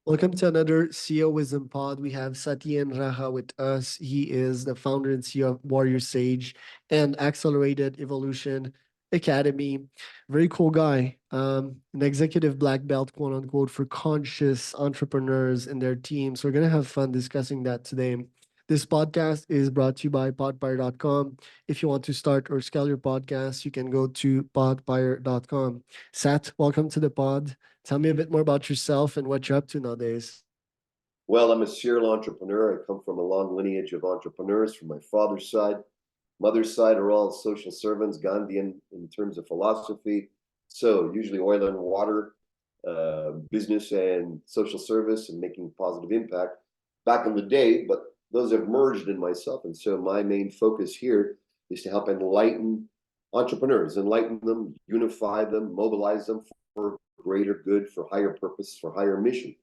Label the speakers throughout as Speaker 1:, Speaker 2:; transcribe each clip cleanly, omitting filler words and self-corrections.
Speaker 1: Welcome to another CEO Wisdom Pod. We have Satyen Raha with us. He is the founder and CEO of Warrior Sage and Accelerated Evolution Academy. Very cool guy. An executive black belt, quote unquote, for conscious entrepreneurs and their teams. So we're going to have fun discussing that today. This podcast is brought to you by podpire.com. If you want to start or scale your podcast, you can go to podpire.com. Sat, welcome to the pod. Tell me a bit more about yourself and what you're up to nowadays.
Speaker 2: Well, I'm a serial entrepreneur. I come from a long lineage of entrepreneurs from my father's side. Mother's side are all social servants, Gandhian in terms of philosophy. So usually oil and water, business and social service and making positive impact back in the day, but those have merged in myself. And so my main focus here is to help enlighten entrepreneurs, enlighten them, unify them, mobilize them for greater good, for higher purpose, for higher mission.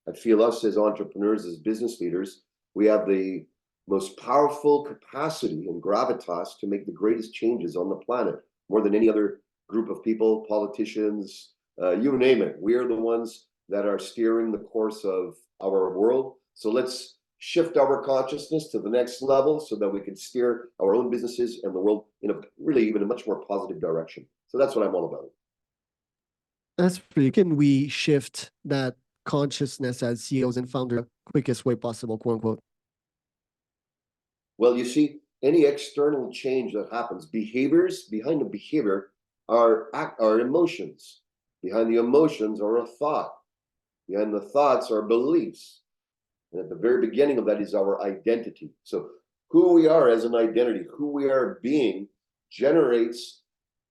Speaker 2: I feel us as entrepreneurs, as business leaders, we have the most powerful capacity and gravitas to make the greatest changes on the planet, more than any other group of people, politicians, you name it. We are the ones that are steering the course of our world. So let's shift our consciousness to the next level so that we can steer our own businesses and the world in a really even a much more positive direction. So that's what I'm all about.
Speaker 1: That's pretty. Can we shift that consciousness as CEOs and founders the quickest way possible, quote unquote?
Speaker 2: Well, you see, any external change that happens, behaviors, behind the behavior are emotions. Behind the emotions are a thought. Behind the thoughts are beliefs. And at the very beginning of that is our identity. So who we are as an identity, who we are being, generates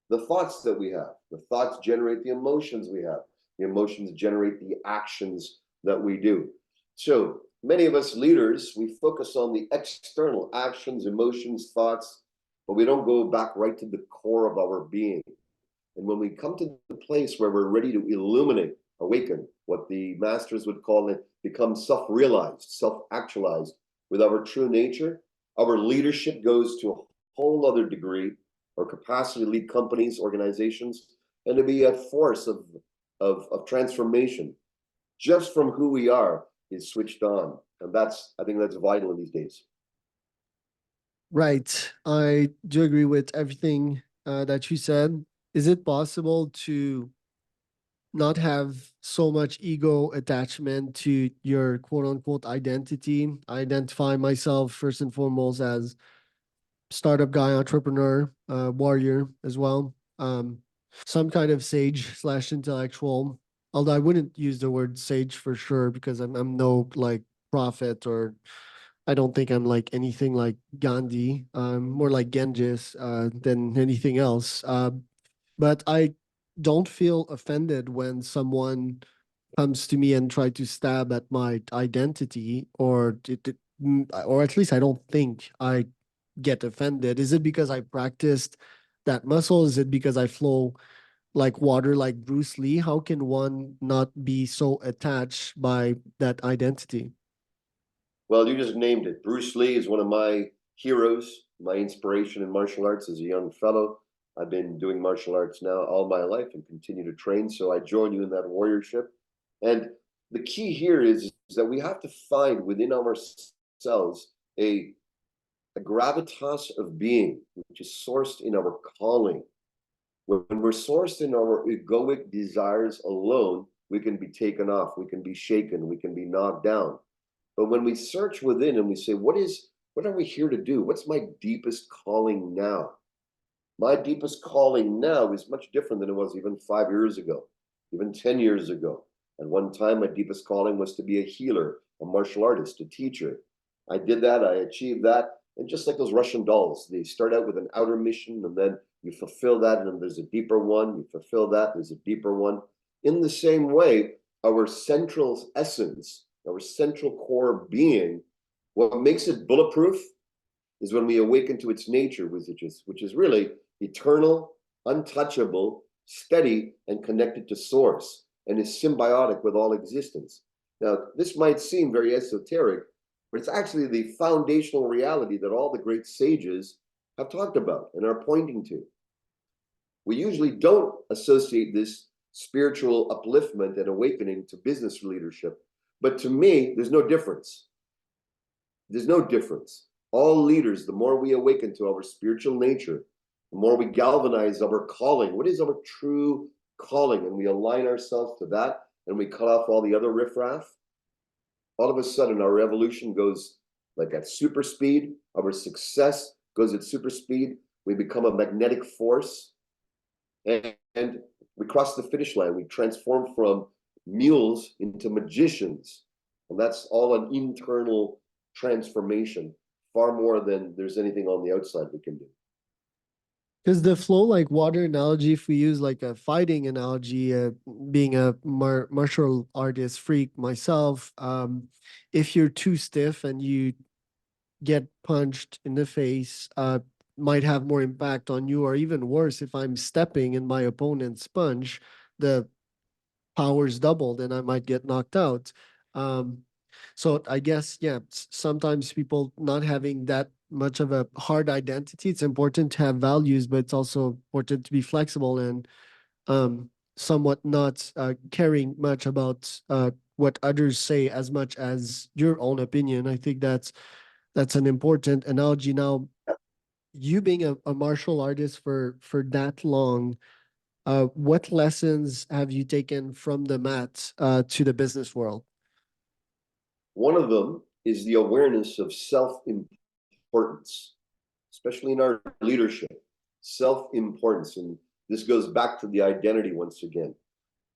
Speaker 2: the thoughts that we have. The thoughts generate the emotions we have. The emotions generate the actions that we do. So many of us leaders, we focus on the external actions, emotions, thoughts, but we don't go back right to the core of our being. And when we come to the place where we're ready to illuminate, awaken, what the masters would call it, become self-realized, self-actualized with our true nature, our leadership goes to a whole other degree, or capacity to lead companies, organizations, and to be a force of transformation just from who we are is switched on. And I think that's vital in these days.
Speaker 1: Right. I do agree with everything that you said. Is it possible to not have so much ego attachment to your quote unquote identity? I identify myself first and foremost as startup guy, entrepreneur, warrior as well. Some kind of sage slash intellectual. Although I wouldn't use the word sage for sure because I'm no like prophet, or I don't think I'm like anything like Gandhi. I'm more like Genghis than anything else. But I don't feel offended when someone comes to me and try to stab at my identity, or at least I don't think I get offended. Is it because I practiced that muscle? Is it because I flow like water, like Bruce Lee? How can one not be so attached by that identity?
Speaker 2: Well, you just named it. Bruce Lee is one of my heroes, my inspiration in martial arts as a young fellow. I've been doing martial arts now all my life and continue to train. So I join you in that warriorship. And the key here is that we have to find within ourselves a gravitas of being, which is sourced in our calling. When we're sourced in our egoic desires alone, we can be taken off, we can be shaken, we can be knocked down. But when we search within and we say, what are we here to do? What's my deepest calling now? My deepest calling now is much different than it was even 5 years ago, even 10 years ago. At one time, my deepest calling was to be a healer, a martial artist, a teacher. I did that, I achieved that. And just like those Russian dolls, they start out with an outer mission and then you fulfill that, and then there's a deeper one, you fulfill that, there's a deeper one. In the same way, our central essence, our central core being, what makes it bulletproof is when we awaken to its nature, which is really eternal, untouchable, steady, and connected to source, and is symbiotic with all existence. Now, this might seem very esoteric, but it's actually the foundational reality that all the great sages have talked about and are pointing to. We usually don't associate this spiritual upliftment and awakening to business leadership, But to me, there's no difference. There's no difference. All leaders, the more we awaken to our spiritual nature, the more we galvanize our calling. What is our true calling? And we align ourselves to that, and we cut off all the other riffraff. All of a sudden, our evolution goes like at super speed. Our success goes at super speed. We become a magnetic force, and we cross the finish line. We transform from mules into magicians, and that's all an internal transformation, far more than there's anything on the outside we can do.
Speaker 1: Because the flow like water analogy, if we use like a fighting analogy, being a martial artist freak myself, if you're too stiff and you get punched in the face, might have more impact on you, or even worse, if I'm stepping in my opponent's punch, the power's doubled and I might get knocked out. Um, so I guess, yeah, sometimes people not having that much of a hard identity, it's important to have values, but it's also important to be flexible and somewhat not caring much about what others say as much as your own opinion. I think that's an important analogy. Now, you being a martial artist for that long, what lessons have you taken from the mat to the business world?
Speaker 2: One of them is the awareness of self-importance, especially in our leadership. Self-importance, and this goes back to the identity once again.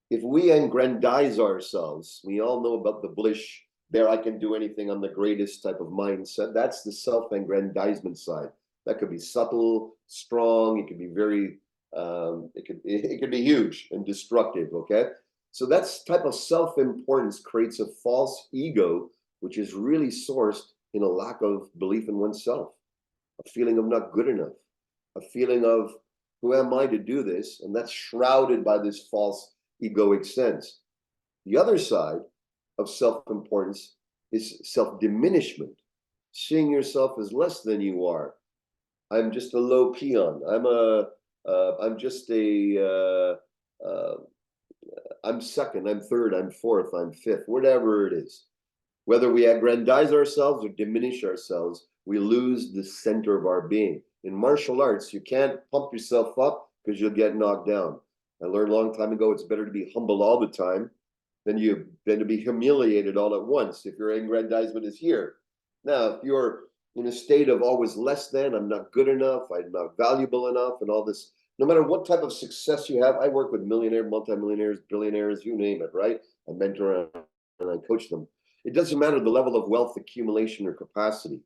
Speaker 2: If we aggrandize ourselves, we all know about the bullish, there I can do anything, I'm the greatest type of mindset. That's the self-aggrandizement side. That could be subtle, strong, it could be very, it could be huge and destructive, okay? So that's type of self-importance creates a false ego, which is really sourced in a lack of belief in oneself, a feeling of not good enough, a feeling of who am I to do this? And that's shrouded by this false egoic sense. The other side of self-importance is self-diminishment, seeing yourself as less than you are. I'm just a low peon. I'm just I'm second, I'm third, I'm fourth, I'm fifth, whatever it is. Whether we aggrandize ourselves or diminish ourselves, we lose the center of our being. In martial arts, you can't pump yourself up because you'll get knocked down. I learned a long time ago, it's better to be humble all the time than to be humiliated all at once if your aggrandizement is here. Now, if you're in a state of always less than, I'm not good enough, I'm not valuable enough, and all this, no matter what type of success you have, I work with millionaires, multimillionaires, billionaires, you name it, right? I mentor and I coach them. It doesn't matter the level of wealth accumulation or capacity.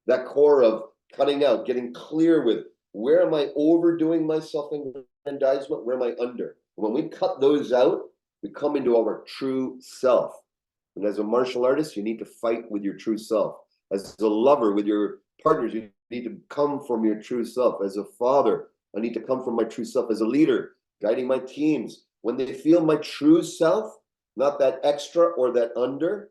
Speaker 2: That core of cutting out, getting clear with where am I overdoing my self-aggrandizement, where am I under? When we cut those out, we come into our true self. And as a martial artist, you need to fight with your true self. As a lover with your partners, you need to come from your true self. As a father, I need to come from my true self. As a leader, guiding my teams, when they feel my true self, not that extra or that under,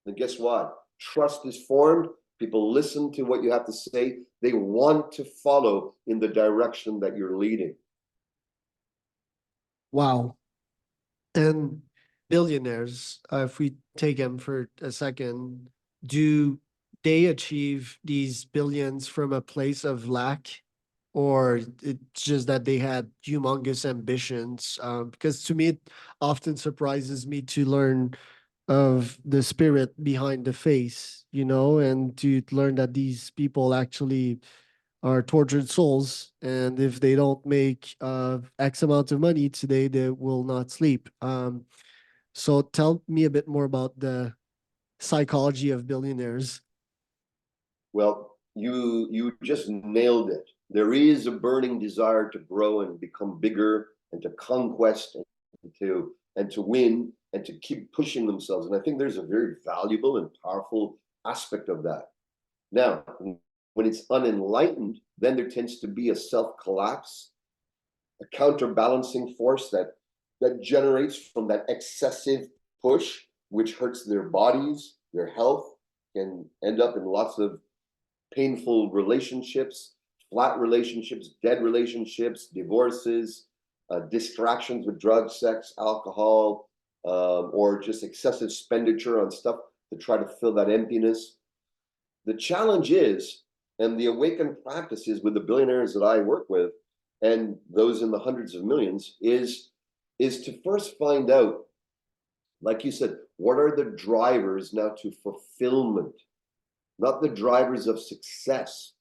Speaker 2: then guess what? Trust is formed. People listen to what you have to say. They want to follow in the direction that you're leading.
Speaker 1: Wow. And billionaires, if we take them for a second, do they achieve these billions from a place of lack, or it's just that they had humongous ambitions? Because to me, it often surprises me to learn of the spirit behind the face, and to learn that these people actually are tortured souls, and if they don't make X amount of money today, they will not sleep. So tell me a bit more about the psychology of billionaires.
Speaker 2: Well, you just nailed it. There is a burning desire to grow and become bigger and to conquest and to win and to keep pushing themselves. And I think there's a very valuable and powerful aspect of that. Now, when it's unenlightened, then there tends to be a self-collapse, a counterbalancing force that generates from that excessive push, which hurts their bodies, their health, can end up in lots of painful relationships, flat relationships, dead relationships, divorces, distractions with drugs, sex, alcohol, or just excessive expenditure on stuff to try to fill that emptiness. The challenge is, and the awakened practices with the billionaires that I work with, and those in the hundreds of millions, is to first find out, like you said, what are the drivers now to fulfillment, not the drivers of success.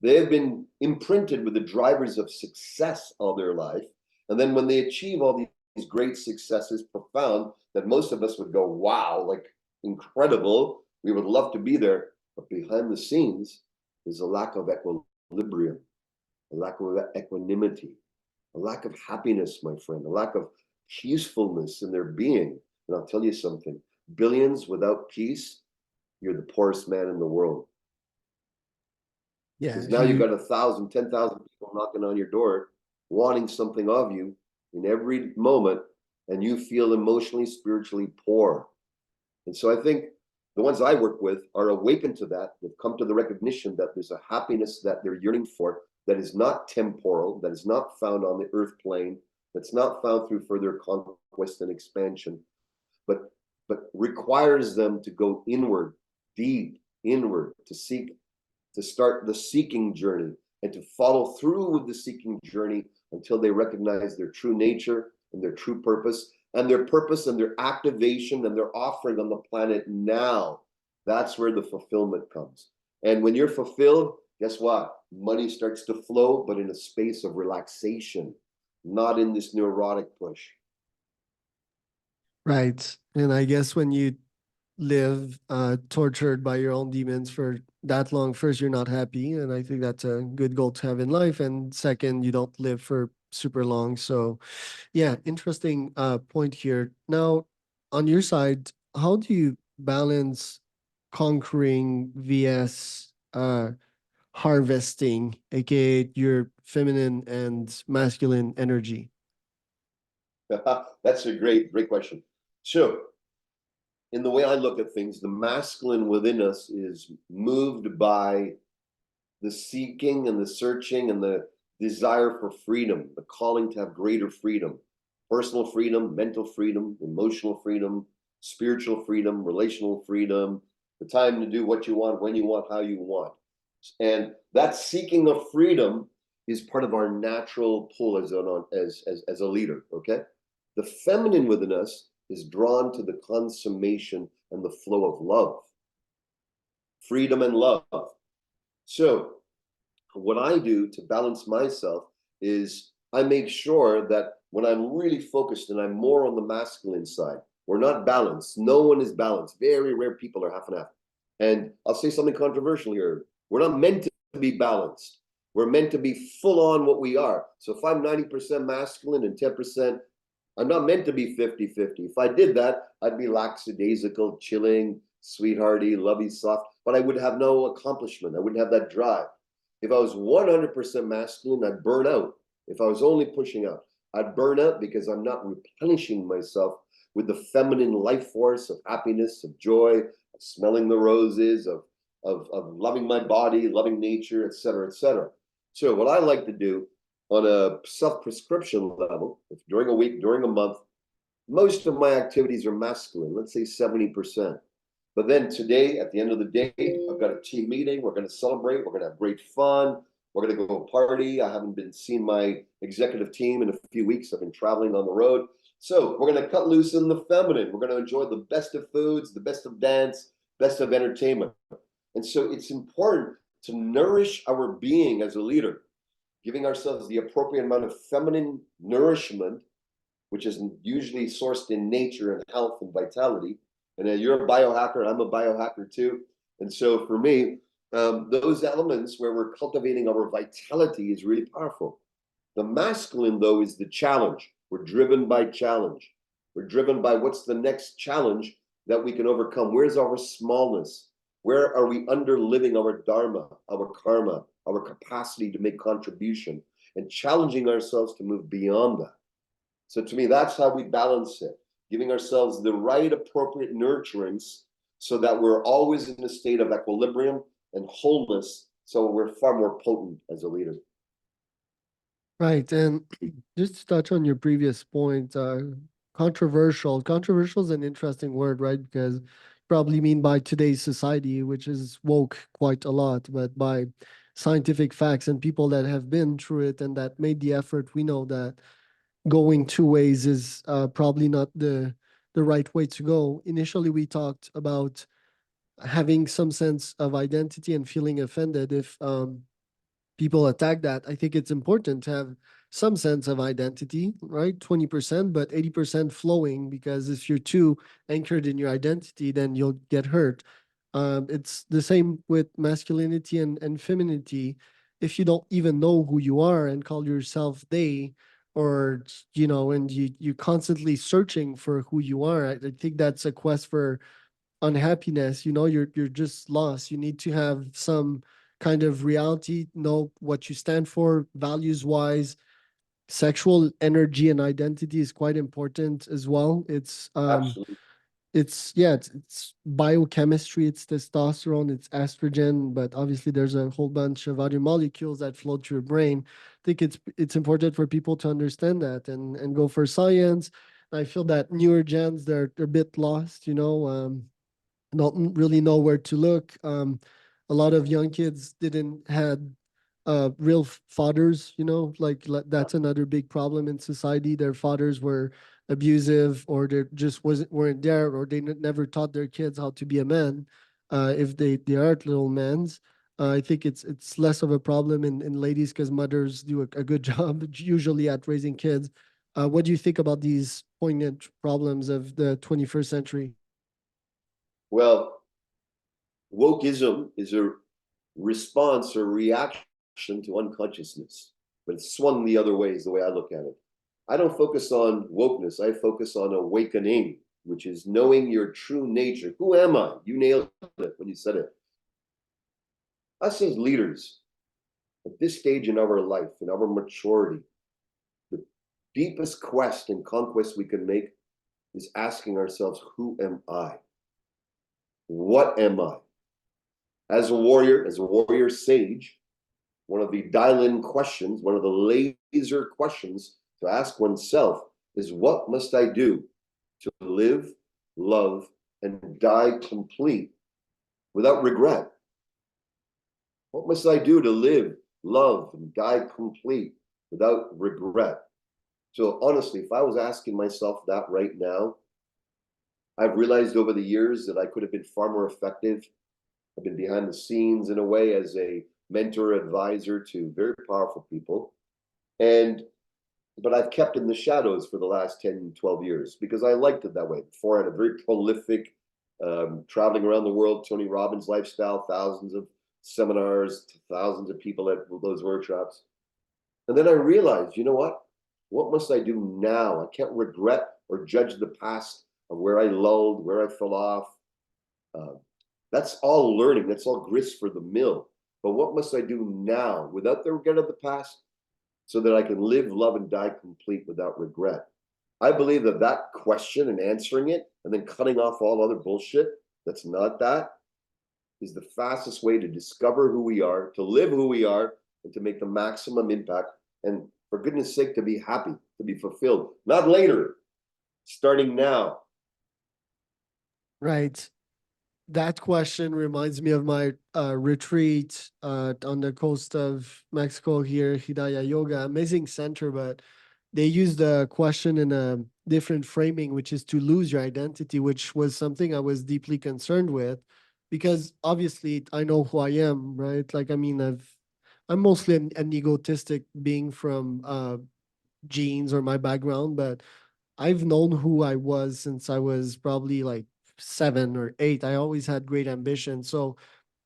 Speaker 2: They have been imprinted with the drivers of success all their life. And then when they achieve all these great successes, profound, that most of us would go, wow, like incredible. We would love to be there. But behind the scenes is a lack of equilibrium, a lack of equanimity, a lack of happiness, my friend, a lack of peacefulness in their being. And I'll tell you something, billions without peace, you're the poorest man in the world.
Speaker 1: Yeah,
Speaker 2: Because
Speaker 1: if
Speaker 2: now you've
Speaker 1: you
Speaker 2: got 1,000, 10,000 people knocking on your door, wanting something of you in every moment, and you feel emotionally, spiritually poor. And so I think the ones I work with are awakened to that. They've come to the recognition that there's a happiness that they're yearning for that is not temporal, that is not found on the earth plane, that's not found through further conquest and expansion, but requires them to go inward, deep inward, to seek, to start the seeking journey and to follow through with the seeking journey until they recognize their true nature and their true purpose and their activation and their offering on the planet now. That's where the fulfillment comes. And when you're fulfilled, guess what? Money starts to flow, but in a space of relaxation, not in this neurotic push.
Speaker 1: right. And I guess when you live tortured by your own demons for that long, first, you're not happy. And I think that's a good goal to have in life. And second, you don't live for super long. So yeah, interesting point here. Now, on your side, how do you balance conquering vs harvesting, aka your feminine and masculine energy?
Speaker 2: That's a great question. So, in the way I look at things, the masculine within us is moved by the seeking and the searching and the desire for freedom, the calling to have greater freedom, personal freedom, mental freedom, emotional freedom, spiritual freedom, relational freedom, the time to do what you want, when you want, how you want. And that seeking of freedom is part of our natural pull as a leader, okay? The feminine within us is drawn to the consummation and the flow of love, freedom and love. So what I do to balance myself is I make sure that when I'm really focused and I'm more on the masculine side, we're not balanced. No one is balanced. Very rare people are half and half. And I'll say something controversial here. We're not meant to be balanced. We're meant to be full on what we are. So if I'm 90% masculine and 10%, I'm not meant to be 50-50. If I did that, I'd be lackadaisical, chilling, sweethearty, lovey, soft, but I would have no accomplishment. I wouldn't have that drive. If I was 100% masculine, I'd burn out. If I was only pushing out, I'd burn out because I'm not replenishing myself with the feminine life force of happiness, of joy, of smelling the roses, of loving my body, loving nature, etc., etc. So what I like to do on a self-prescription level, if during a week, during a month, most of my activities are masculine, let's say 70%. But then today, at the end of the day, I've got a team meeting. We're going to celebrate. We're going to have great fun. We're going to go party. I haven't been seeing my executive team in a few weeks. I've been traveling on the road. So we're going to cut loose in the feminine. We're going to enjoy the best of foods, the best of dance, best of entertainment. And so it's important to nourish our being as a leader, giving ourselves the appropriate amount of feminine nourishment, which is usually sourced in nature and health and vitality. And you're a biohacker, I'm a biohacker too. And so for me, those elements where we're cultivating our vitality is really powerful. The masculine, though, is the challenge. We're driven by challenge. We're driven by what's the next challenge that we can overcome. Where's our smallness? Where are we underliving our dharma, our karma, our capacity to make contribution, and challenging ourselves to move beyond that? So to me, that's how we balance it, giving ourselves the right appropriate nurturance so that we're always in a state of equilibrium and wholeness. So we're far more potent as a leader.
Speaker 1: Right. And just to touch on your previous point, Controversial is an interesting word, right? Because you probably mean by today's society, which is woke quite a lot, but by scientific facts and people that have been through it and that made the effort, we know that going two ways is probably not the right way to go. Initially, we talked about having some sense of identity and feeling offended if people attack that. I think it's important to have some sense of identity, right? 20%, but 80% flowing, because if you're too anchored in your identity, then you'll get hurt. It's the same with masculinity and femininity. If you don't even know who you are and call yourself they, or and you constantly searching for who you are, I think that's a quest for unhappiness. You're just lost. You need to have some kind of reality, know what you stand for values wise. Sexual energy and identity is quite important as well.
Speaker 2: Absolutely.
Speaker 1: It's biochemistry, it's testosterone, it's estrogen, but obviously there's a whole bunch of other molecules that flow through your brain. I think it's important for people to understand that and go for science. I feel that newer gens, they're a bit lost, don't really know where to look. A lot of young kids didn't had real fathers. That's another big problem in society. Their fathers were abusive, or they just weren't there, or they never taught their kids how to be a man. If they are little mans. I think it's less of a problem in ladies because mothers do a good job usually at raising kids. What do you think about these poignant problems of the 21st century?
Speaker 2: Well, wokeism is a response or reaction to unconsciousness, but it's swung the other way, is the way I look at it. I don't focus on wokeness, I focus on awakening, which is knowing your true nature. Who am I? You nailed it when you said it. Us as leaders, at this stage in our life, in our maturity, the deepest quest and conquest we can make is asking ourselves, who am I? What am I? As a warrior sage, one of the dial-in questions, one of the laser questions to ask oneself is, what must I do to live, love, and die complete without regret? What must I do to live, love, and die complete without regret? So honestly, if I was asking myself that right now, I've realized over the years that I could have been far more effective. I've been behind the scenes in a way as a mentor, advisor to very powerful people. But I've kept in the shadows for the last 10, 12 years because I liked it that way. Before I had a very prolific, traveling around the world, Tony Robbins lifestyle, thousands of seminars, thousands of people at those workshops. And then I realized, you know what? What must I do now? I can't regret or judge the past of where I lulled, where I fell off. Uh, that's all learning. That's all grist for the mill. But what must I do now without the regret of the past so that I can live, love, and die complete without regret? I believe that that question and answering it and then cutting off all other bullshit that's not that is the fastest way to discover who we are, to live who we are, and to make the maximum impact. And for goodness sake, to be happy, to be fulfilled, not later, starting now.
Speaker 1: Right. That question reminds me of my retreat on the coast of Mexico here, Hidaya Yoga. Amazing center, but they use the question in a different framing, which is to lose your identity, which was something I was deeply concerned with because obviously I know who I am, right? Like, I mean, I'm mostly an egotistic being from genes or my background, but I've known who I was since I was probably like 7 or 8. I always had great ambition. So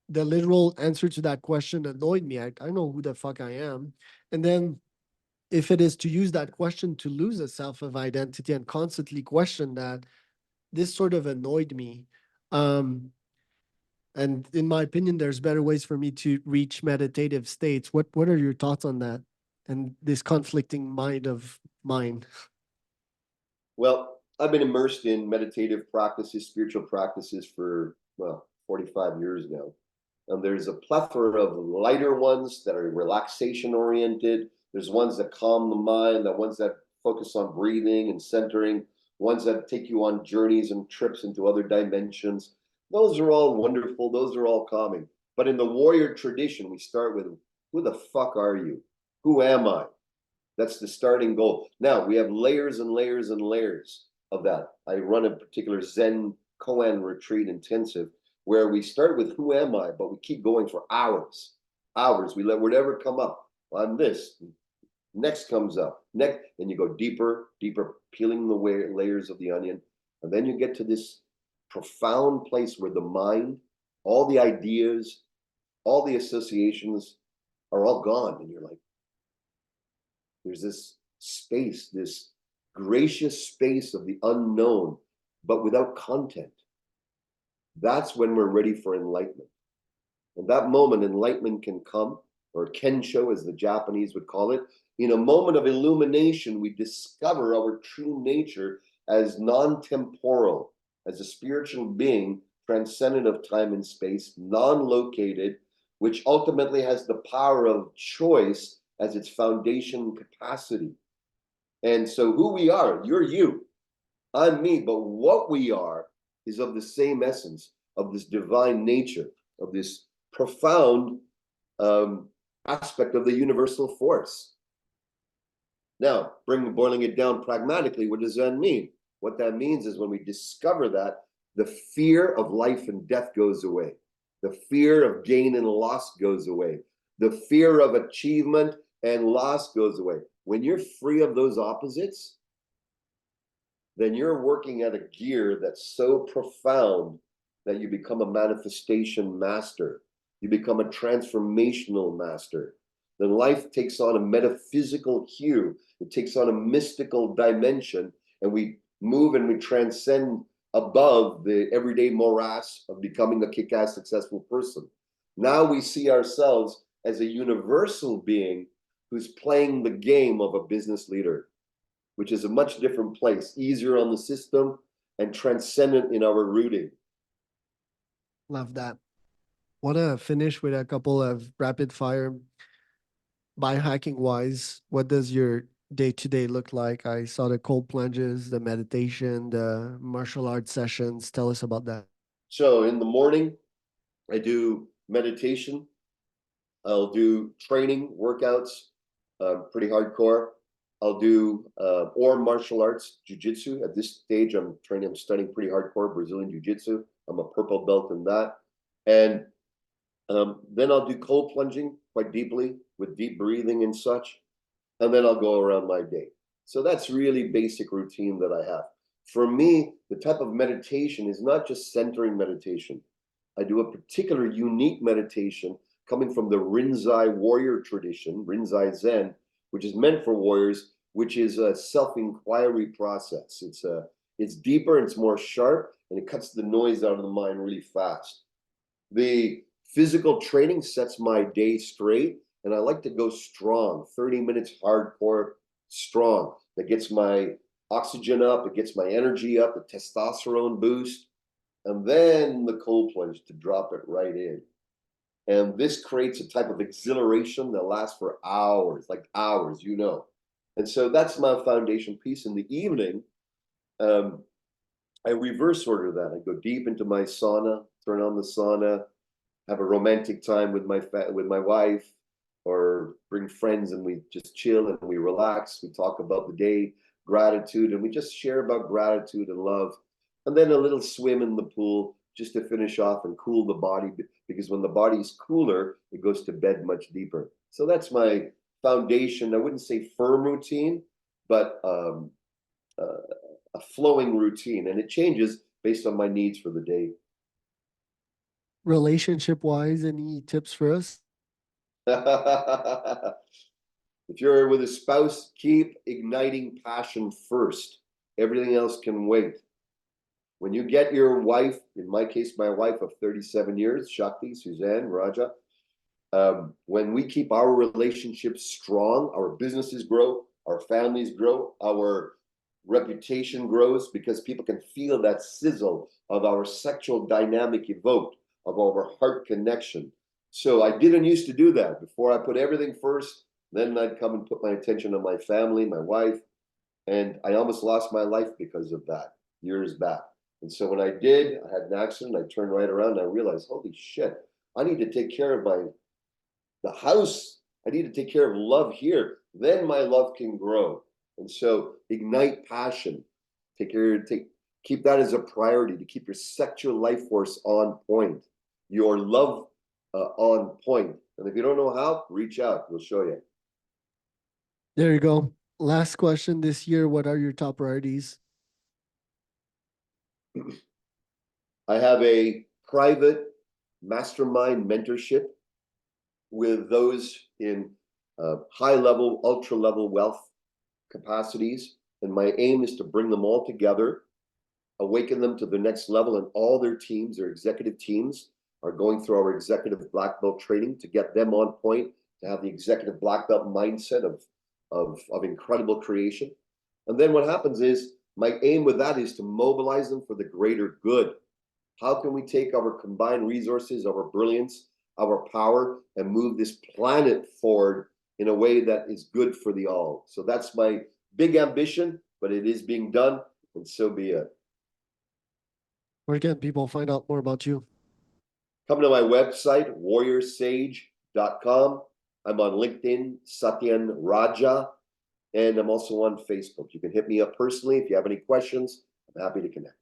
Speaker 1: the literal answer to that question annoyed me. I know who the fuck I am. And then if it is to use that question to lose a self of identity and constantly question that, this sort of annoyed me. And in my opinion, there's better ways for me to reach meditative states. What are your thoughts on that? And this conflicting mind of mine?
Speaker 2: Well, I've been immersed in meditative practices, spiritual practices for, well, 45 years now. And there's a plethora of lighter ones that are relaxation oriented. There's ones that calm the mind, the ones that focus on breathing and centering. ones that take you on journeys and trips into other dimensions. Those are all wonderful. Those are all calming. But in the warrior tradition, we start with, who the fuck are you? Who am I? That's the starting goal. Now we have layers and layers and layers of that. I run a particular Zen koan retreat intensive where we start with who am I, but we keep going for hours. Hours. We let whatever come up. I'm this. Next comes up. Next, and you go deeper, deeper, peeling the layers of the onion, and then you get to this profound place where the mind, all the ideas, all the associations are all gone, and you're like, there's this space, this gracious space of the unknown, but without content. That's when we're ready for enlightenment. And that moment, enlightenment can come, or kensho, as the Japanese would call it. In a moment of illumination, we discover our true nature as non-temporal, as a spiritual being, transcendent of time and space, non-located, which ultimately has the power of choice as its foundation capacity. And so who we are, you're you, I'm me, but what we are is of the same essence, of this divine nature, of this profound aspect of the universal force. Now, boiling it down pragmatically, what does that mean? What that means is when we discover that, the fear of life and death goes away. The fear of gain and loss goes away. The fear of achievement and loss goes away. When you're free of those opposites, then you're working at a gear that's so profound that you become a manifestation master. You become a transformational master. Then life takes on a metaphysical hue. It takes on a mystical dimension, and we move and we transcend above the everyday morass of becoming a kick-ass successful person. Now we see ourselves as a universal being who's playing the game of a business leader, which is a much different place, easier on the system and transcendent in our rooting.
Speaker 1: Love that. Want to finish with a couple of rapid fire biohacking wise. What does your day to day look like? I saw the cold plunges, the meditation, the martial arts sessions. Tell us about that.
Speaker 2: So in the morning, I do meditation. I'll do training workouts, pretty hardcore. I'll do or martial arts, jiu-jitsu. At this stage, I'm studying pretty hardcore Brazilian jiu-jitsu. I'm a purple belt in that. And then I'll do cold plunging quite deeply with deep breathing and such. And then I'll go around my day. So that's really basic routine that I have. For me, the type of meditation is not just centering meditation. I do a particular unique meditation coming from the Rinzai warrior tradition, Rinzai Zen, which is meant for warriors, which is a self-inquiry process. It's deeper, it's more sharp, and it cuts the noise out of the mind really fast. The physical training sets my day straight, and I like to go strong, 30 minutes hardcore strong. That gets my oxygen up, it gets my energy up, the testosterone boost, and then the cold plunge to drop it right in. And this creates a type of exhilaration that lasts for hours, like hours, you know. And so that's my foundation piece. In the evening, I reverse order that. I go deep into my sauna, turn on the sauna, have a romantic time with my wife, or bring friends and we just chill and we relax. We talk about the day, gratitude, and we just share about gratitude and love. And then a little swim in the pool just to finish off and cool the body, because when the body's cooler, it goes to bed much deeper. So that's my foundation. I wouldn't say firm routine, but a flowing routine, and it changes based on my needs for the day.
Speaker 1: Relationship wise, any tips for us?
Speaker 2: If you're with a spouse, keep igniting passion first. Everything else can wait. When you get your wife, in my case, my wife of 37 years, Shakti, Suzanne, Raja, when we keep our relationships strong, our businesses grow, our families grow, our reputation grows, because people can feel that sizzle of our sexual dynamic evoked, of our heart connection. So I didn't used to do that. Before, I put everything first, then I'd come and put my attention on my family, my wife. And I almost lost my life because of that years back. And so when I did, I had an accident. I turned right around and I realized, holy shit, I need to take care of the house. I need to take care of love here. Then my love can grow. And so ignite passion. Keep that as a priority, to keep your sexual life force on point, your love on point. And if you don't know how, reach out. We'll show you.
Speaker 1: There you go. Last question this year. What are your top priorities?
Speaker 2: I have a private mastermind mentorship with those in high level, ultra level wealth capacities. And my aim is to bring them all together, awaken them to the next level, and all their teams, their executive teams, are going through our executive black belt training to get them on point, to have the executive black belt mindset of incredible creation. And then what happens is, my aim with that is to mobilize them for the greater good. How can we take our combined resources, our brilliance, our power, and move this planet forward in a way that is good for the all? So that's my big ambition, but it is being done, and so be it.
Speaker 1: Where can people find out more about you?
Speaker 2: Come to my website, warriorsage.com. I'm on LinkedIn, Satyen Raja, and I'm also on Facebook. You can hit me up personally if you have any questions. I'm happy to connect.